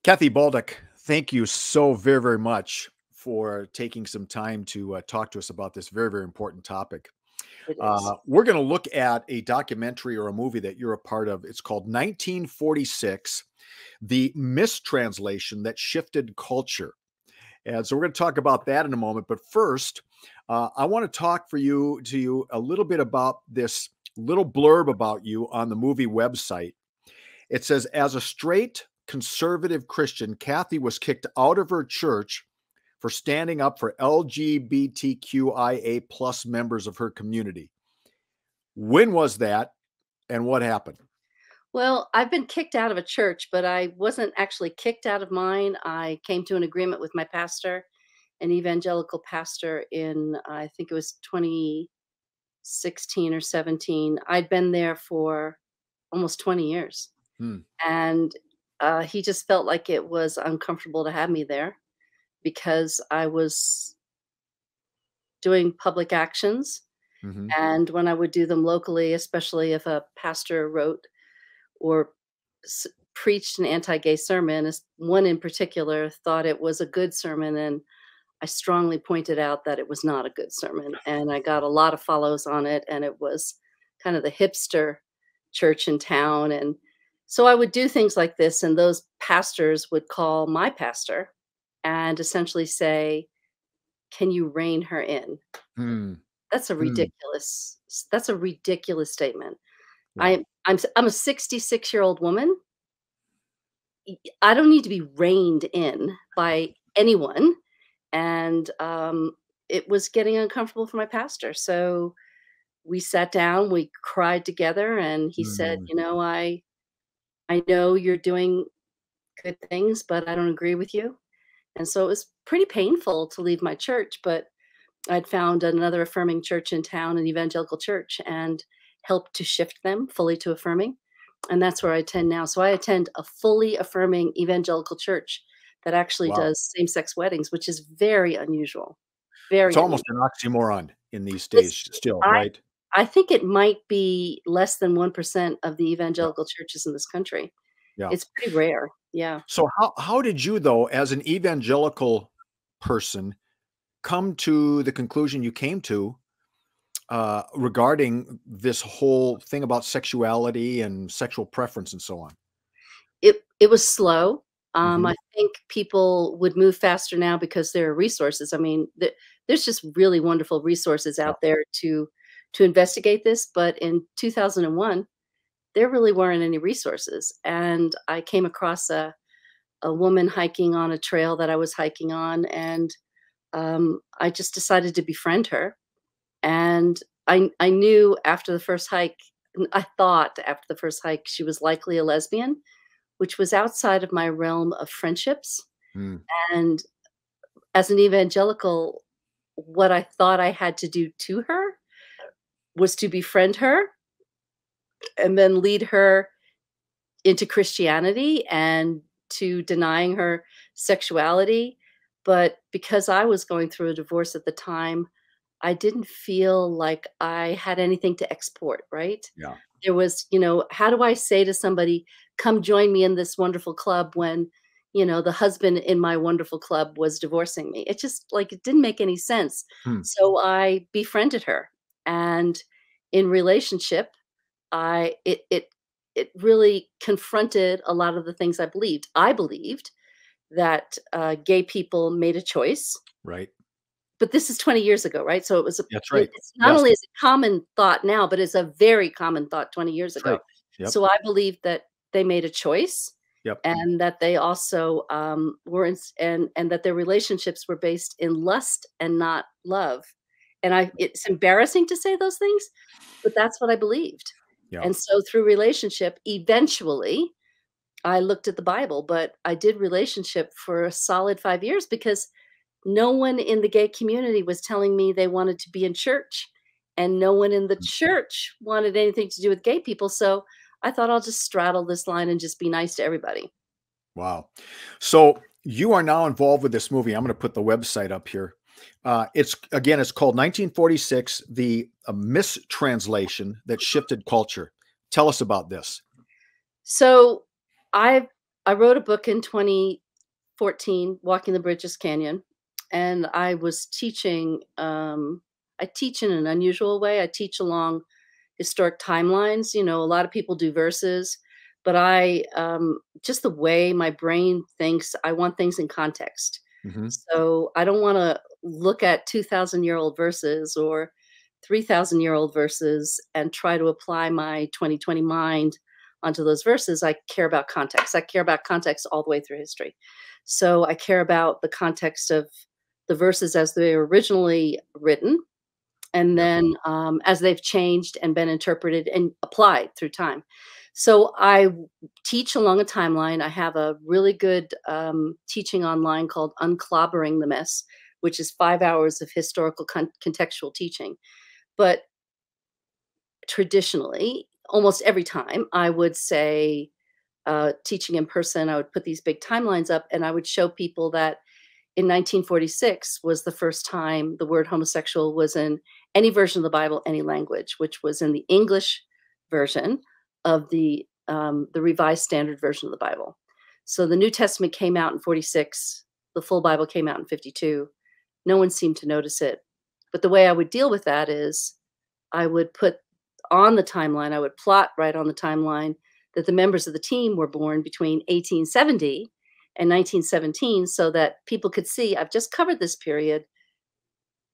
Kathy Baldock, thank you so very, very much for taking some time to talk to us about this very, very important topic. It is. We're going to look at a documentary or a movie that you're a part of. It's called 1946, The Mistranslation That Shifted Culture. And so we're going to talk about that in a moment. But first, I want to talk to you a little bit about this little blurb about you on the movie website. It says, as a straight conservative Christian, Kathy was kicked out of her church for standing up for LGBTQIA plus members of her community. When was that and what happened? Well, I've been kicked out of a church, but I wasn't actually kicked out of mine. I came to an agreement with my pastor, an evangelical pastor in, I think it was 2016 or 17. I'd been there for almost 20 years. Hmm. And he just felt like it was uncomfortable to have me there because I was doing public actions. Mm-hmm. And when I would do them locally, especially if a pastor wrote or preached an anti-gay sermon, as one in particular thought it was a good sermon, and I strongly pointed out that it was not a good sermon, and I got a lot of follows on it, and it was kind of the hipster church in town. And so I would do things like this, and those pastors would call my pastor and essentially say, can you rein her in? Hmm. That's a Hmm. ridiculous statement. Yeah. I'm a 66-year-old woman. I don't need to be reined in by anyone. And it was getting uncomfortable for my pastor. So we sat down, we cried together, and he said, Hmm. I know you're doing good things, but I don't agree with you. And so it was pretty painful to leave my church, but I'd found another affirming church in town, an evangelical church, and helped to shift them fully to affirming. And that's where I attend now. So I attend a fully affirming evangelical church that actually Wow. does same-sex weddings, which is very unusual. It's Very almost unusual. an oxymoron in these days It's still, I right? I think it might be less than 1% of the Yeah. evangelical churches in this country. Yeah. It's pretty rare. Yeah. So how did you, though, as an evangelical person, come to the conclusion you came to regarding this whole thing about sexuality and sexual preference and so on? It was slow. Mhm. I think people would move faster now because there are resources. I mean, there's just really wonderful resources Yeah. out there to investigate this, but in 2001, there really weren't any resources, and I came across a woman hiking on a trail that I was hiking on, and, I just decided to befriend her, and I knew after the first hike I thought after the first hike she was likely a lesbian, which was outside of my realm of friendships. Mm. And as an evangelical, what I thought I had to do to her was to befriend her and then lead her into Christianity and to denying her sexuality. But because I was going through a divorce at the time, I didn't feel like I had anything to export, right? Yeah. There was, how do I say to somebody, come join me in this wonderful club when, the husband in my wonderful club was divorcing me? It just like it didn't make any sense. Hmm. So I befriended her. And in relationship, I it really confronted a lot of the things I believed. I believed that gay people made a choice, Right. but this is 20 years ago, right? So That's right. it's not Yes. only is it common thought now, but it's a very common thought 20 years That's ago. right. Yep. So I believe that they made a choice Yep. and that they also were and that their relationships were based in lust and not love. And it's embarrassing to say those things, but that's what I believed. Yeah. And so through relationship, eventually I looked at the Bible, but I did relationship for a solid 5 years because no one in the gay community was telling me they wanted to be in church, and no one in the Mm. church wanted anything to do with gay people. So I thought I'll just straddle this line and just be nice to everybody. Wow. So you are now involved with this movie. I'm going to put the website up here. It's called 1946, The Mistranslation That Shifted Culture. Tell us about this. So I've I wrote a book in 2014, Walking the Bridges Canyon, and I was teaching. I teach in an unusual way. I teach along historic timelines. You know, a lot of people do verses, but just the way my brain thinks, I want things in context. Mhm. So I don't want to look at 2,000-year-old verses or 3,000-year-old verses and try to apply my 2020 mind onto those verses. I care about context. I care about context all the way through history. So I care about the context of the verses as they were originally written, and Yep. then as they've changed and been interpreted and applied through time. So teach along a timeline. I have a really good teaching online called Unclobbering the Mess, which is 5 hours of historical contextual teaching. But traditionally, almost every time, I would say, teaching in person, I would put these big timelines up and I would show people that in 1946 was the first time the word homosexual was in any version of the Bible, any language, which was in the English version of the Revised Standard Version of the Bible. So the New Testament came out in 46, the full Bible came out in 52. No one seemed to notice it. But the way I would deal with that is I would put on the timeline, I would plot right on the timeline that the members of the team were born between 1870 and 1917 so that people could see I've just covered this period.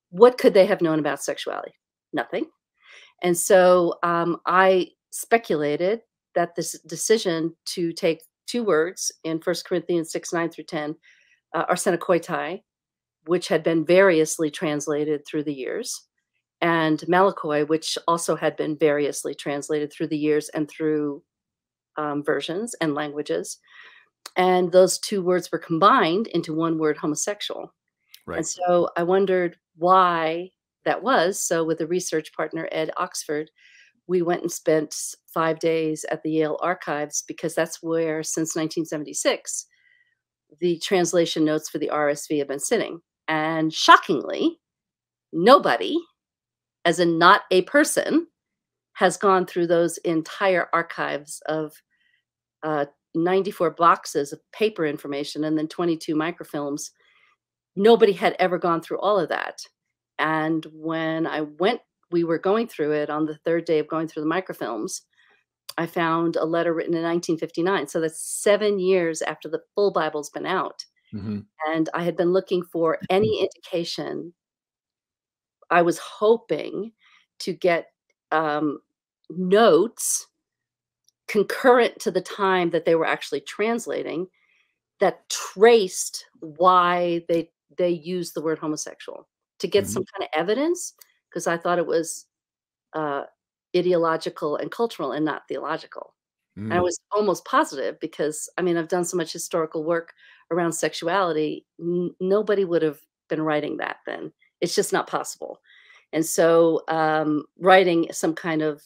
What could they have known about sexuality? Nothing. And so I speculated that this decision to take two words in 1 Corinthians 6, 9 through 10, arsenokoitai, which had been variously translated through the years, and malakoi, which also had been variously translated through the years and through versions and languages. And those two words were combined into one word, homosexual. And Right. so I wondered why that was. So, with a research partner, Ed Oxford, we went and spent 5 days at the Yale archives because that's where, since 1976, the translation notes for the RSV have been sitting. And shockingly, nobody, as in not a person, has gone through those entire archives of uh, 94 boxes of paper information and then 22 microfilms. Nobody had ever gone through all of that. And when we were going through it on the third day of going through the microfilms. I found a letter written in 1959. So that's 7 years after the full Bible's been out. Mhm. And I had been looking for any indication. I was hoping to get notes concurrent to the time that they were actually translating that traced why they used the word homosexual, to get some Mhm. kind of evidence, because I thought it was uh, ideological and cultural and not theological. And I Mm. was almost positive because, I mean, I've done so much historical work around sexuality, nobody would have been writing that then. It's just not possible. And so, writing some kind of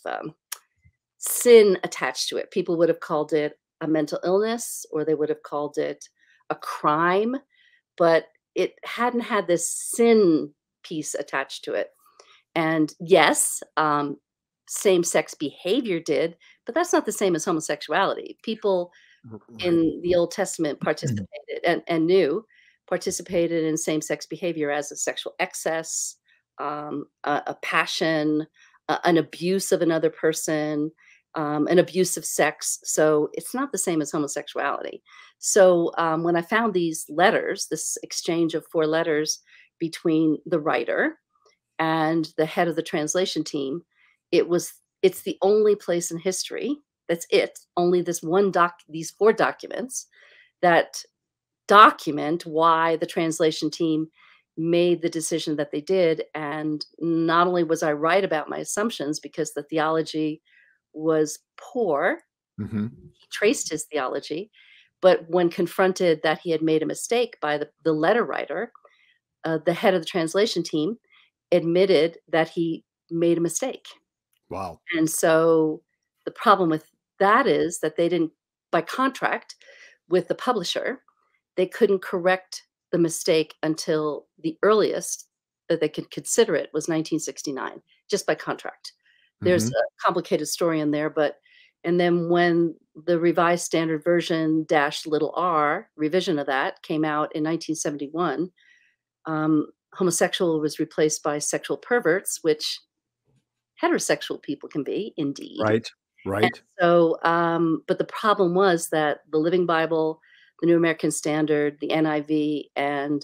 sin attached to it, people would have called it a mental illness or they would have called it a crime, but it hadn't had this sin piece attached to it. And yes, same-sex behavior did, but that's not the same as homosexuality. People Right. in the Old Testament Mhm. participated and New participated in same-sex behavior as a sexual excess, a passion, an abuse of another person, an abuse of sex. So it's not the same as homosexuality. So when I found these letters, this exchange of 4 letters between the writer and the head of the translation team, it's the only place in history, that's it, only these 4 documents that document why the translation team made the decision that they did. And not only was I right about my assumptions because the theology was poor, Mhm. he traced his theology, but when confronted that he had made a mistake by the letter writer, the head of the translation team admitted that he made a mistake. Wow. And so the problem with that is that they didn't, by contract with the publisher, they couldn't correct the mistake until the earliest that they could consider it was 1969, just by contract. There's Mhm. a complicated story in there, but And then when the Revised Standard Version dash little r revision of that came out in 1971, homosexual was replaced by sexual perverts, which heterosexual people can be, indeed. Right. And Right. so, but the problem was that the Living Bible, the New American Standard, the NIV, and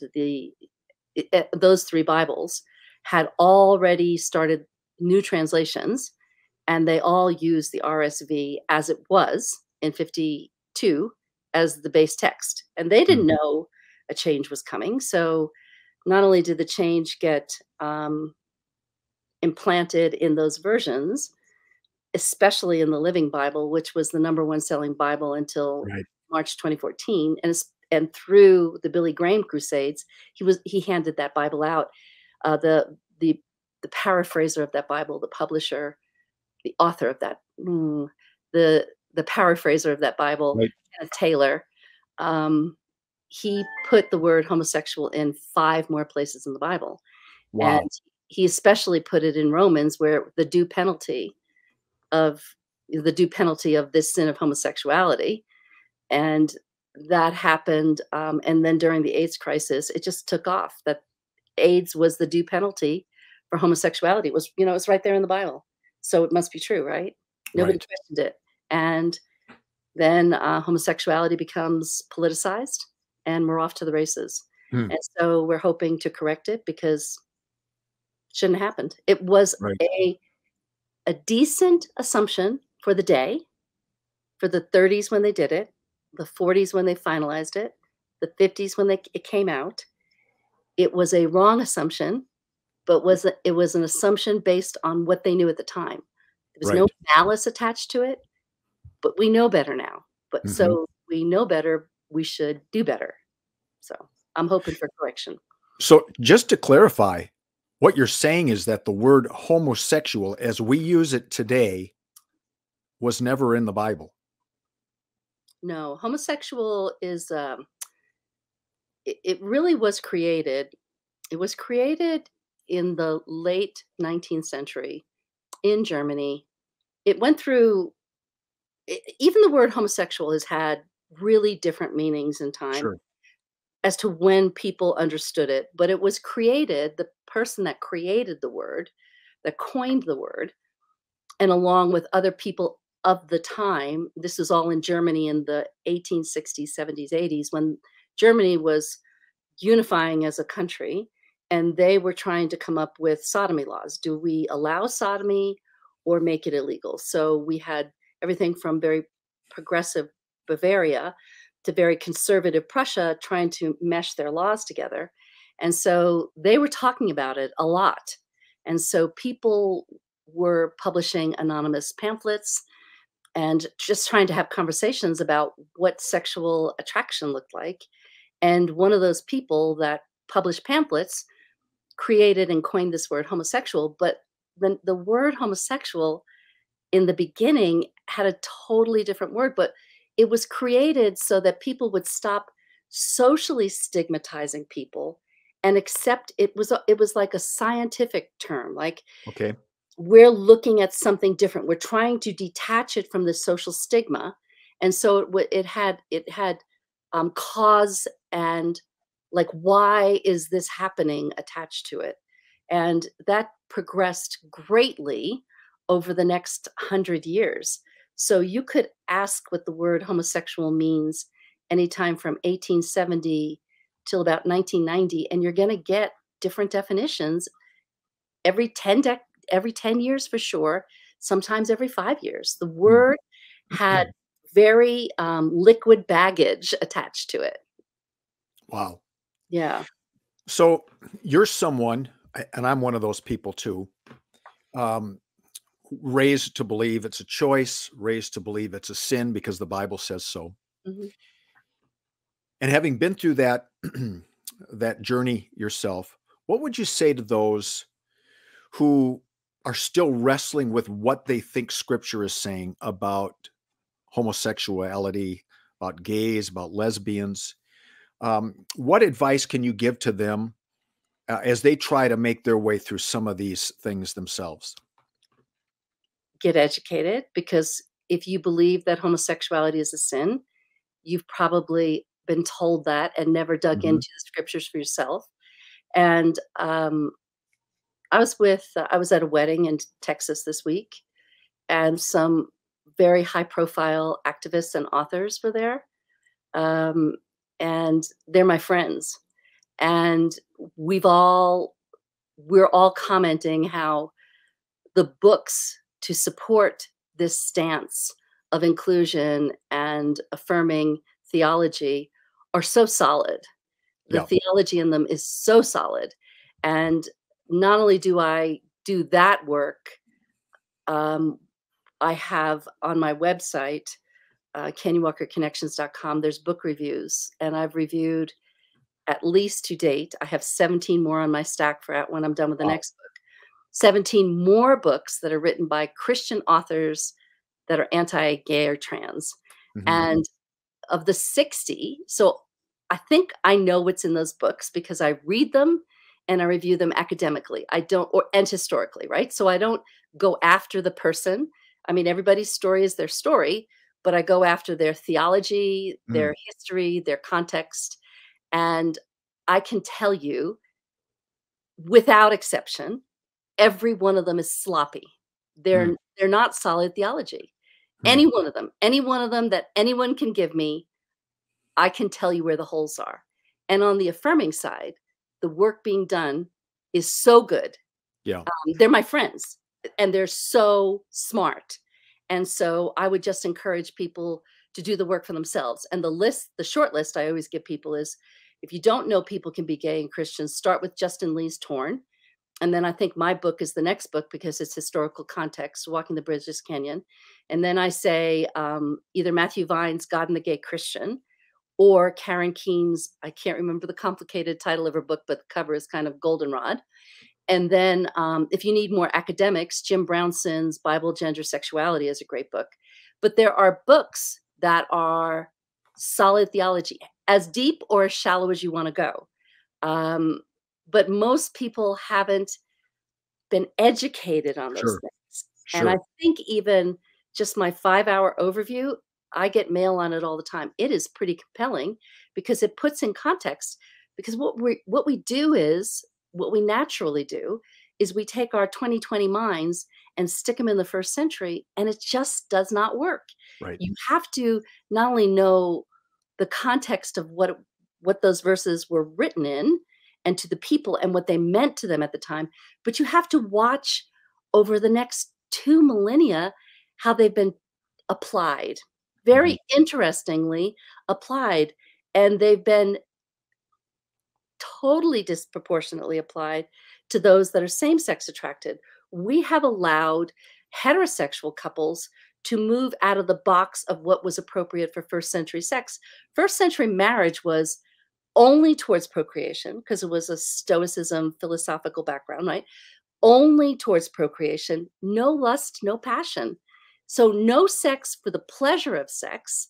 those three Bibles had already started new translations, and they all used the RSV as it was in 52 as the base text. And they didn't Mhm. know a change was coming. So not only did the change get implanted in those versions, especially in the Living Bible, which was the number one selling Bible until Right. March 2014, and through the Billy Graham crusades, he handed that Bible out. The paraphraser of that Bible, the publisher, the author of that, the paraphraser of that Bible, Right. Kenneth Taylor, um, he put the word homosexual in 5 more places in the Bible, and Wow. he especially put it in Romans, where of the due penalty of this sin of homosexuality. And that happened. And then during the AIDS crisis, it just took off that AIDS was the due penalty for homosexuality. It was, it's right there in the Bible. So it must be true, right? Nobody Right. questioned it. And then homosexuality becomes politicized and we're off to the races. Hmm. And so we're hoping to correct it because it shouldn't have happened. It was Right. a decent assumption for the day, for the 30s when they did it, the 40s when they finalized it, the 50s when it came out. It was a wrong assumption, but it was an assumption based on what they knew at the time. There was no Right. malice attached to it, but we know better now. But Mhm. so we know better, we should do better. So I'm hoping for correction. So just to clarify, what you're saying is that the word homosexual, as we use it today, was never in the Bible. No, homosexual is it really was created. It was created in the late 19th century in Germany. It went through even the word homosexual has had really different meanings in time Sure. as to when people understood it, but it was created, the person that created the word, that coined the word, and along with other people of the time, this was all in Germany in the 1860s, 70s, 80s, when Germany was unifying as a country and they were trying to come up with sodomy laws. Do we allow sodomy or make it illegal? So we had everything from very progressive Bavaria to very conservative Prussia trying to mesh their laws together. And so they were talking about it a lot. And so people were publishing anonymous pamphlets and just trying to have conversations about what sexual attraction looked like. And one of those people that published pamphlets created and coined this word homosexual, but the word homosexual in the beginning had a totally different word, but it was created so that people would stop socially stigmatizing people and accept it was like a scientific term, like Okay. we're looking at something different. We're trying to detach it from the social stigma, and so it had cause and like why is this happening attached to it, and that progressed greatly over the next 100 years. So you could ask what the word homosexual means anytime from 1870 till about 1990, and you're going to get different definitions every 10 years for sure, sometimes every 5 years. The Hmm. word had very, liquid baggage attached to it. Wow. Yeah. So you're someone, and I'm one of those people too, um, raised to believe it's a choice, raised to believe it's a sin because the Bible says so. Mhm. And having been through that that journey yourself, what would you say to those who are still wrestling with what they think Scripture is saying about homosexuality, about gays, about lesbians? What advice can you give to them as they try to make their way through some of these things themselves? Get educated because if you believe that homosexuality is a sin, you've probably been told that and never dug Mhm. into the scriptures for yourself. And I was at a wedding in Texas this week, and some very high profile activists and authors were there. Um, and they're my friends. And we've all we're all commenting how the books to support this stance of inclusion and affirming theology are so solid. The Yeah. theology in them is so solid. And not only do I do that work, um, I have on my website, canyonwalkerconnections.com, there's book reviews, and I've reviewed at least to date. I have 17 more on my stack for when I'm done with the Wow. next book. 17 more books that are written by Christian authors that are anti-gay or trans. Mhm. And of the 60, so I think I know what's in those books because I read them and I review them academically. I don't, or and historically, right? So I don't go after the person. I mean, everybody's story is their story, but I go after their theology, Mm. their history, their context. And I can tell you without exception, every one of them is sloppy. Mm. They're not solid theology. Mm. Any one of them that anyone can give me, I can tell you where the holes are. And on the affirming side, the work being done is so good. Yeah. They're my friends and they're so smart. And so I would just encourage people to do the work for themselves. And the short list I always give people is if you don't know people can be gay and Christians, start with Justin Lee's Torn. And then I think my book is the next book because it's historical context, Walking the Bridges Canyon. And then I say either Matthew Vine's God and the Gay Christian or Karen Keene's, I can't remember the complicated title of her book, but the cover is kind of goldenrod. And then if you need more academics, Jim Brownson's Bible, Gender, Sexuality is a great book. But there are books that are solid theology, as deep or as shallow as you want to go. Um, but most people haven't been educated on those Sure. things. And I Sure. think even just my 5-hour overview, I get mail on it all the time. It is pretty compelling because it puts in context. Because what we do is what we naturally do is we take our 2020 minds and stick them in the first century, and it just does not work. Right. You have to not only know the context of what those verses were written in and to the people and what they meant to them at the time, but you have to watch over the next 2 millennia how they've been applied. Mhm. Very interestingly applied, and they've been totally disproportionately applied to those that are same-sex attracted. We have allowed heterosexual couples to move out of the box of what was appropriate for first century sex. First century marriage was only towards procreation because it was a stoicism philosophical background, right? Only towards procreation, no lust, no passion. So no sex for the pleasure of sex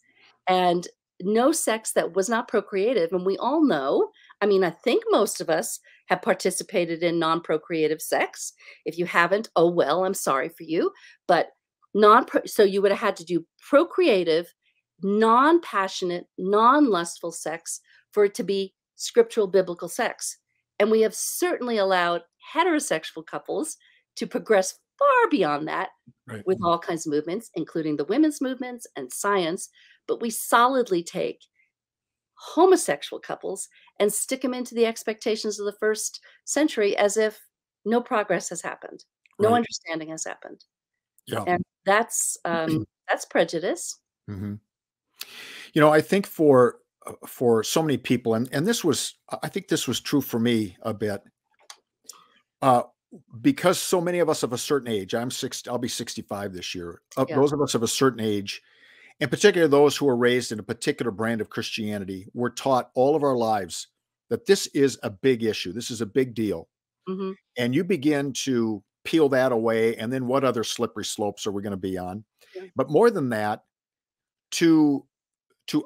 and no sex that was not procreative. And we all know, I mean, I think most of us have participated in non-procreative sex. If you haven't, oh well, I'm sorry for you. But so you would have had to do procreative, non-passionate, non-lustful sex for it to be scriptural biblical sex. And we have certainly allowed heterosexual couples to progress far beyond that Right. with all kinds of movements, including the women's movements and science. But we solidly take homosexual couples and stick them into the expectations of the first century as if no progress has happened, no Right. understanding has happened. Yeah. And that's prejudice. Mhm. I think for so many people, and this was, I think this was true for me a bit, uh, because so many of us of a certain age, I'll be 65 this year. Yeah. Those of us of a certain age, in particular those who were raised in a particular brand of Christianity, were taught all of our lives that this is a big issue. This is a big deal. Hmm. And you begin to peel that away, and then what other slippery slopes are we going to be on? Yeah. But more than that, to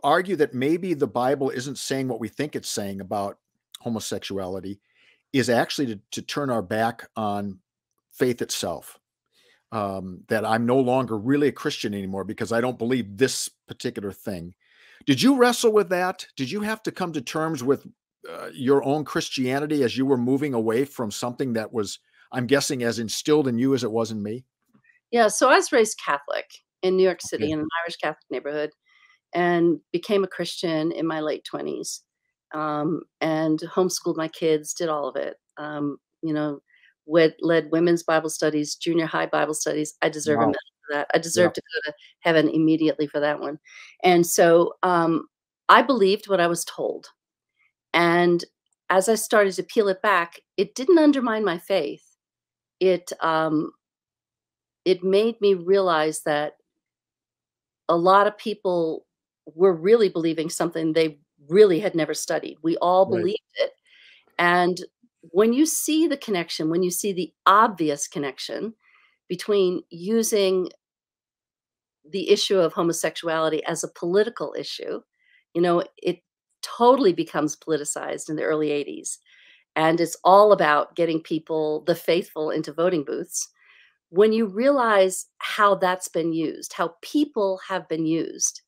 argue that maybe the Bible isn't saying what we think it's saying about homosexuality is actually to turn our back on faith itself. that I'm no longer really a Christian anymore because I don't believe this particular thing. Did you wrestle with that? Did you have to come to terms with your own Christianity as you were moving away from something that was, I'm guessing, as instilled in you as it was in me? Yeah, so I was raised Catholic in New York City Okay. in an Irish Catholic neighborhood and became a Christian in my late 20s, and homeschooled my kids, did all of it. You know, led women's Bible studies, junior high Bible studies. I deserve a Wow. medal for that. I Yeah. deserve to go to heaven immediately for that one. And so I believed what I was told. And as I started to peel it back, it didn't undermine my faith. It it made me realize that a lot of people were really believing something they really had never studied. We all Right. believed it. And when you see the connection, when you see the obvious connection between using the issue of homosexuality as a political issue, it totally becomes politicized in the early 80s. And it's all about getting people, the faithful, into voting booths. When you realize how that's been used, how people have been used,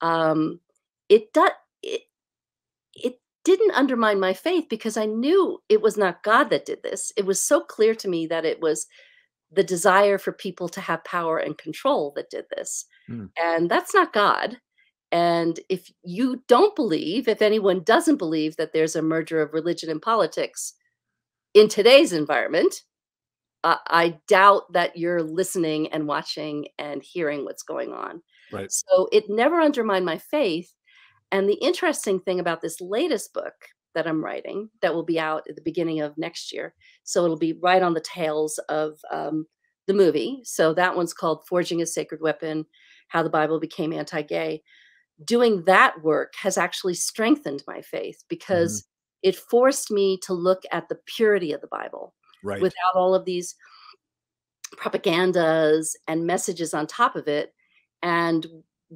um, it does it it didn't undermine my faith because I knew it was not God that did this. It was so clear to me that it was the desire for people to have power and control that did this. Mm. And that's not God. And if you don't believe, if anyone doesn't believe that there's a merger of religion and politics in today's environment, I doubt that you're listening and watching and hearing what's going on. Right. So it never undermined my faith. And the interesting thing about this latest book that I'm writing, that will be out at the beginning of next year, so it'll be right on the tails of the movie. So that one's called Forging a Sacred Weapon: How the Bible Became Anti-Gay. Doing that work has actually strengthened my faith Mhm. because it forced me to look at the purity of the Bible Right. without all of these propagandas and messages on top of it. And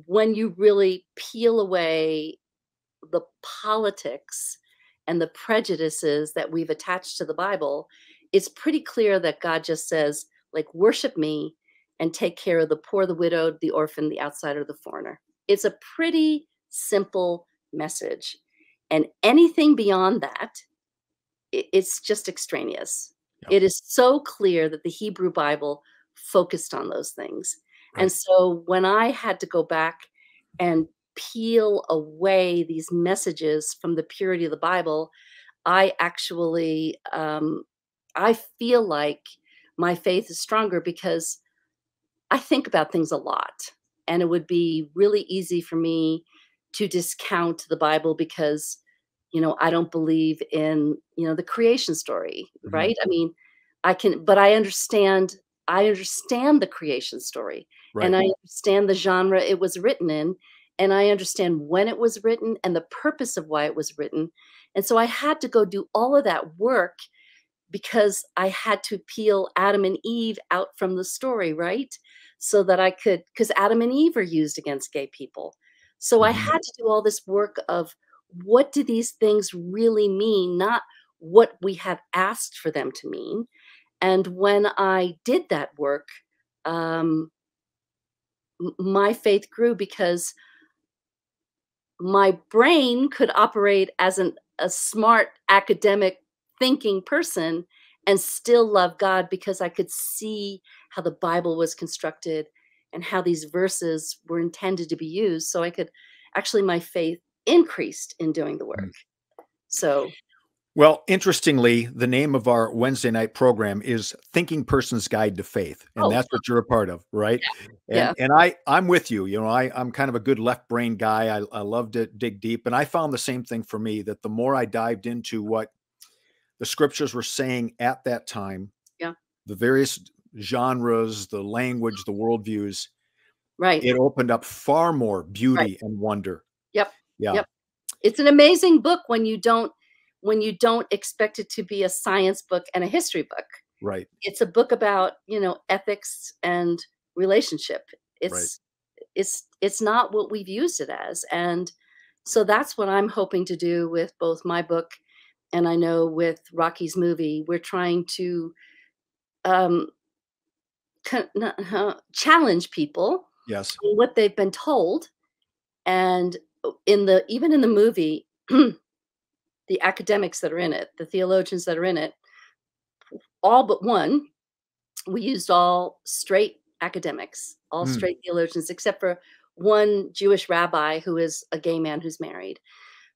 when you really peel away the politics and the prejudices that we've attached to the Bible, it's pretty clear that God just says, like, worship me and take care of the poor, the widowed, the orphan, the outsider, the foreigner. It's a pretty simple message. And anything beyond that, it's just extraneous. Yeah. It is so clear that the Hebrew Bible focused on those things. And Right. so when I had to go back and peel away these messages from the purity of the Bible, I actually I feel like my faith is stronger because I think about things a lot. And it would be really easy for me to discount the Bible because, I don't believe in, the creation story, Mhm. right? I mean, but I understand the creation story, and Right. I understand the genre it was written in, and I understand when it was written and the purpose of why it was written. And so I had to go do all of that work because I had to peel Adam and Eve out from the story, right? So that I could, because Adam and Eve are used against gay people. So I Mhm. had to do all this work of what do these things really mean, not what we have asked for them to mean. And when I did that work, um, my faith grew because my brain could operate as a smart academic thinking person and still love God because I could see how the Bible was constructed and how these verses were intended to be used. So I could actually, my faith increased in doing the work. Mm. So, Well, interestingly, the name of our Wednesday night program is Thinking Person's Guide to Faith, and oh, that's what you're a part of, right? And yeah, and I'm with you. I'm kind of a good left brain guy. I love to dig deep, and I found the same thing for me that the more I dived into what the scriptures were saying at that time, yeah, the various genres, the language, the worldviews, right, it opened up far more right. beauty and wonder. Yep, Yeah, yep. It's an amazing book when you don't expect it to be a science book and a history book. right, It's a book about, ethics and relationship. right. It's not what we've used it as, and so that's what I'm hoping to do with both my book and I know with Rocky's movie. We're trying to, um, challenge people Yes. on what they've been told. And in the even in the movie, the academics that are in it, the theologians that are in it, all but one, we used all straight academics, all Mm, straight theologians, except for one Jewish rabbi who is a gay man who's married.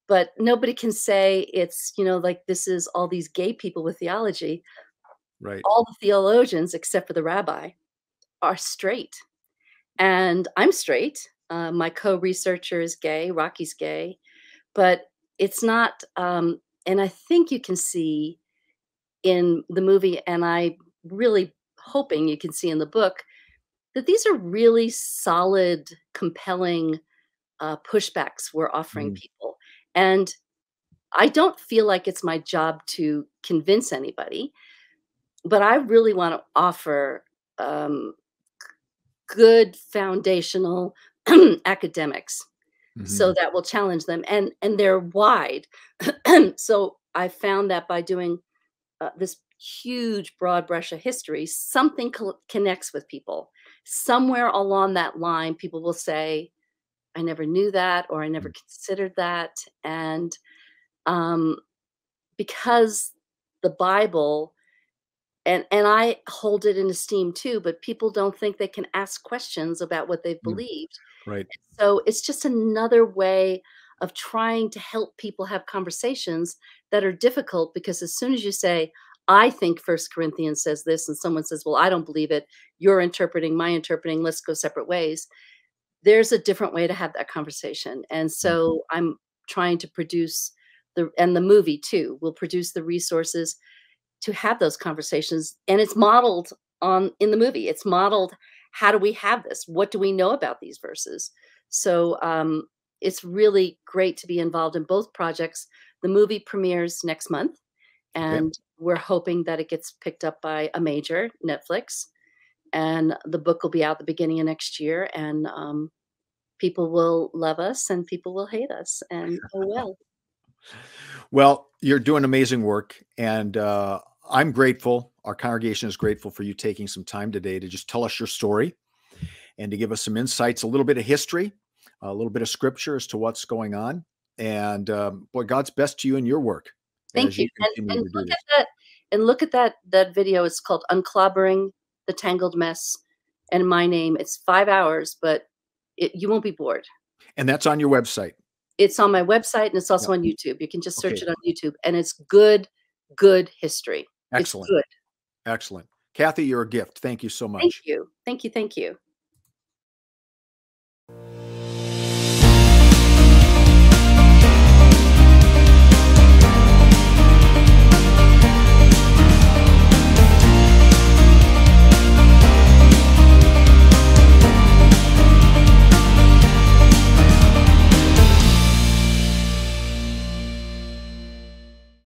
But nobody can say it's, like this is all these gay people with theology. right. All the theologians, except for the rabbi, are straight. And I'm straight. My co-researcher is gay, Rocky's gay, but it's not, and I think you can see in the movie, and I really hoping you can see in the book, that these are really solid, compelling pushbacks we're offering Mm, people. And I don't feel like it's my job to convince anybody, but I really want to offer um, good foundational academics so mhm, that will challenge them, and they're wide. So I found that by doing this huge broad brush of history, something connects with people. Somewhere along that line, people will say, I never knew that, or I never mm, considered that. And um, because the Bible, and I hold it in esteem too, but people don't think they can ask questions about what they've mm, believed. right. So it's just another way of trying to help people have conversations that are difficult, because as soon as you say, I think First Corinthians says this, and someone says, well, I don't believe it. You're interpreting, my interpreting, let's go separate ways. There's a different way to have that conversation. And Mm, so I'm trying to produce and the movie too will produce the resources to have those conversations, and it's modeled on in the movie. It's modeled, how do we have this? What do we know about these verses? So it's really great to be involved in both projects. The movie premieres next month, okay. and we're hoping that it gets picked up by a major, Netflix, and the book will be out the beginning of next year. And people will love us and people will hate us, and oh well. Well, you're doing amazing work, and I'm grateful. Our congregation is grateful for you taking some time today to just tell us your story and to give us some insights, a little bit of history, a little bit of scripture as to what's going on. And boy, God's best to you in your work Thank as you, you continue and to do look at this. that video. It's called "Unclobbering the Tangled Mess," and my name. It's 5 hours, but you won't be bored. And that's on your website. It's on my website, and it's Yep. also on YouTube. You can just search Okay. it on YouTube, and it's good, good history. It's Excellent. good. Excellent. Kathy, you're a gift. Thank you so Thank much. you. Thank you, thank you.